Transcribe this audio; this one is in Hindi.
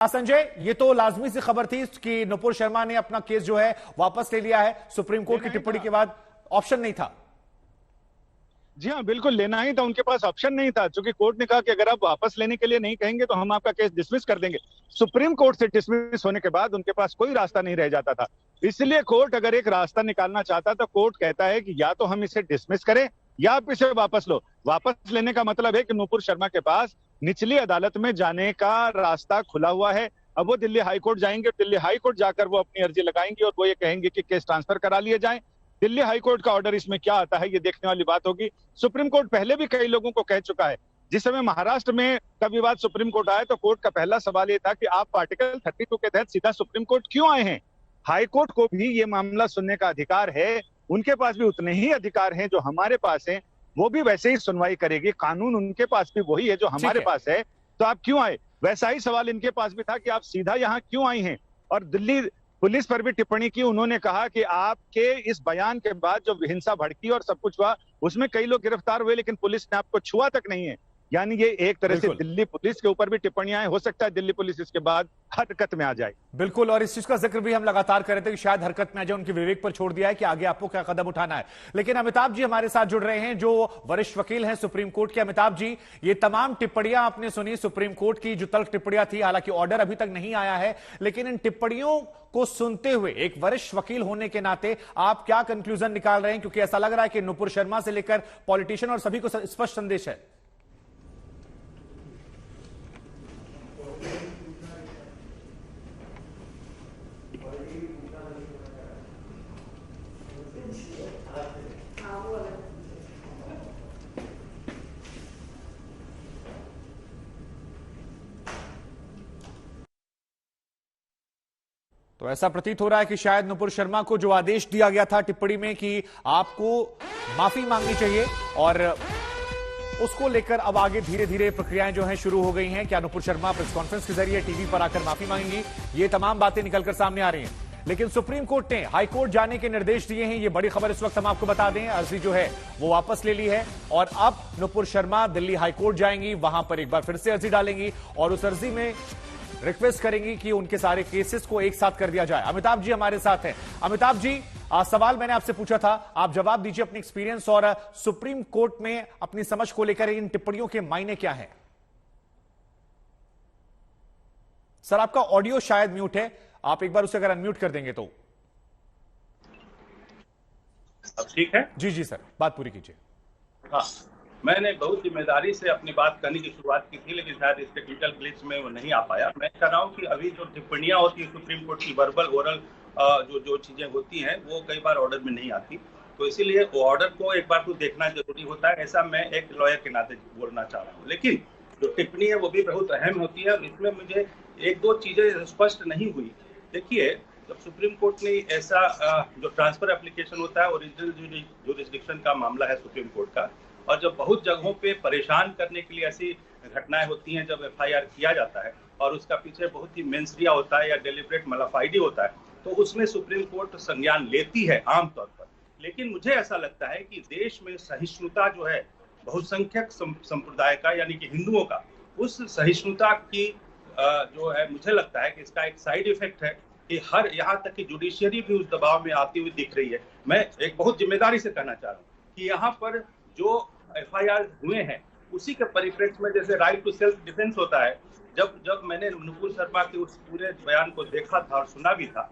संजय, ये तो लाजमी सी खबर थी कि नुपुर शर्मा ने अपना केस जो है वापस ले लिया है सुप्रीम कोर्ट की टिप्पणी के बाद। ऑप्शन नहीं था। जी हाँ, बिल्कुल लेना ही था, उनके पास ऑप्शन नहीं था, क्योंकि कोर्ट ने कहा कि अगर आप वापस लेने के लिए नहीं कहेंगे तो हम आपका केस डिसमिस कर देंगे। सुप्रीम कोर्ट से डिसमिस होने के बाद उनके पास कोई रास्ता नहीं रह जाता था। इसलिए कोर्ट अगर एक रास्ता निकालना चाहता तो कोर्ट कहता है कि या तो हम इसे डिसमिस करें या आप इसे वापस लो। वापस लेने का मतलब है कि नुपुर शर्मा के पास निचली अदालत में जाने का रास्ता खुला हुआ है। अब वो दिल्ली हाई कोर्ट जाएंगे, दिल्ली हाई कोर्ट जाकर वो अपनी अर्जी लगाएंगे और वो ये कहेंगे कि केस ट्रांसफर करा लिए जाए। दिल्ली हाई कोर्ट का ऑर्डर इसमें क्या आता है ये देखने वाली बात होगी। सुप्रीम कोर्ट पहले भी कई लोगों को कह चुका है। जिस समय महाराष्ट्र में का विवाद सुप्रीम कोर्ट आया तो कोर्ट का पहला सवाल ये था कि आप आर्टिकल 32 के तहत सीधा सुप्रीम कोर्ट क्यों आए हैं। हाई कोर्ट को भी ये मामला सुनने का अधिकार है, उनके पास भी उतने ही अधिकार हैं जो हमारे पास हैं, वो भी वैसे ही सुनवाई करेगी। कानून उनके पास भी वही है जो हमारे पास है, तो आप क्यों आए। वैसा ही सवाल इनके पास भी था कि आप सीधा यहाँ क्यों आई हैं। और दिल्ली पुलिस पर भी टिप्पणी की, उन्होंने कहा कि आपके इस बयान के बाद जो हिंसा भड़की और सब कुछ हुआ उसमें कई लोग गिरफ्तार हुए लेकिन पुलिस ने आपको छुआ तक नहीं है। यानी ये एक तरह से दिल्ली पुलिस के ऊपर भी टिप्पणियां हैं। हो सकता है दिल्ली पुलिस इसके बाद हरकत में आ जाए। बिल्कुल, और इस चीज का जिक्र भी हम लगातार कर रहे थे कि शायद हरकत में आ जाए, उनके विवेक पर छोड़ दिया है कि आगे आपको क्या कदम उठाना है। लेकिन अमिताभ जी हमारे साथ जुड़ रहे हैं जो वरिष्ठ वकील हैं सुप्रीम कोर्ट के। अमिताभ जी, ये तमाम टिप्पणियां आपने सुनी सुप्रीम कोर्ट की, जो तल्ख टिप्पणियां थी, हालांकि ऑर्डर अभी तक नहीं आया है, लेकिन इन टिप्पणियों को सुनते हुए एक वरिष्ठ वकील होने के नाते आप क्या कंक्लूजन निकाल रहे हैं? क्योंकि ऐसा लग रहा है कि नुपुर शर्मा से लेकर पॉलिटिशियन और सभी को स्पष्ट संदेश है। तो ऐसा प्रतीत हो रहा है कि शायद नुपुर शर्मा को जो आदेश दिया गया था टिप्पणी में कि आपको माफी मांगनी चाहिए, और उसको लेकर अब आगे धीरे धीरे प्रक्रियाएं जो हैं शुरू हो गई हैं। क्या नुपुर शर्मा प्रेस कॉन्फ्रेंस के जरिए टीवी पर आकर माफी मांगेंगी? ये तमाम बातें निकलकर सामने आ रही हैं। लेकिन सुप्रीम कोर्ट ने हाई कोर्ट जाने के निर्देश दिए हैं। ये बड़ी खबर इस वक्त हम आपको बता दें, अर्जी जो है वो वापस ले ली है और अब नुपुर शर्मा दिल्ली हाई कोर्ट जाएंगी, वहां पर एक बार फिर से अर्जी डालेंगी और उस अर्जी में रिक्वेस्ट करेंगी कि उनके सारे केसेस को एक साथ कर दिया जाए। अमिताभ जी हमारे साथ हैं। अमिताभ जी, सवाल मैंने आपसे पूछा था, आप जवाब दीजिए अपने एक्सपीरियंस और सुप्रीम कोर्ट में अपनी समझ को लेकर इन टिप्पणियों के मायने क्या हैं? सर, आपका ऑडियो शायद म्यूट है, आप एक बार उसे अगर अनम्यूट कर देंगे तो। अब ठीक है? जी जी सर, बात पूरी कीजिए। हाँ, मैंने बहुत जिम्मेदारी से अपनी बात करने की शुरुआत की थी, लेकिन शायद इस टेक्निकल ग्लिच में वो नहीं आ पाया। मैं कह रहा हूँ कि अभी जो टिप्पणियां होती है सुप्रीम कोर्ट की, वर्बल ओरल जो चीजें होती हैं वो कई बार ऑर्डर में नहीं आती, तो इसीलिए वो ऑर्डर को एक बार तो देखना जरूरी होता है। ऐसा मैं एक लॉयर के नाते बोलना चाह रहा हूँ। लेकिन जो टिप्पणी है वो भी बहुत अहम होती है और इसमें मुझे एक दो चीजें स्पष्ट नहीं हुई। देखिए, जब सुप्रीम कोर्ट ने ऐसा जो ट्रांसफर एप्लीकेशन होता है, ओरिजिनल जुरिस्डिक्शन का मामला है सुप्रीम कोर्ट का, और जब बहुत जगहों पे परेशान करने के लिए ऐसी घटनाएं होती हैं, जब एफआईआर किया जाता है और उसका पीछे बहुत ही मेंसरिया होता है या डेलिब्रेट मलाफाइडी होता है, तो उसमें सुप्रीम कोर्ट संज्ञान लेती है आमतौर पर। लेकिन मुझे ऐसा लगता है कि देश में सहिष्णुता जो है बहुसंख्यक संप्रदाय का, यानी कि हिंदुओं का, उस सहिष्णुता की जो है, मुझे लगता है कि इसका एक साइड इफेक्ट है कि हर यहाँ तक कि जुडिशियरी भी उस दबाव में आती हुई दिख रही है। मैं एक बहुत जिम्मेदारी से कहना चाह रहा हूँ कि यहाँ पर जो एफआईआर हुए हैं उसी के परिप्रेक्ष्य में, जैसे राइट टू सेल्फ डिफेंस होता है, जब मैंने नुपुर शर्मा के उस पूरे बयान को देखा था और सुना भी था,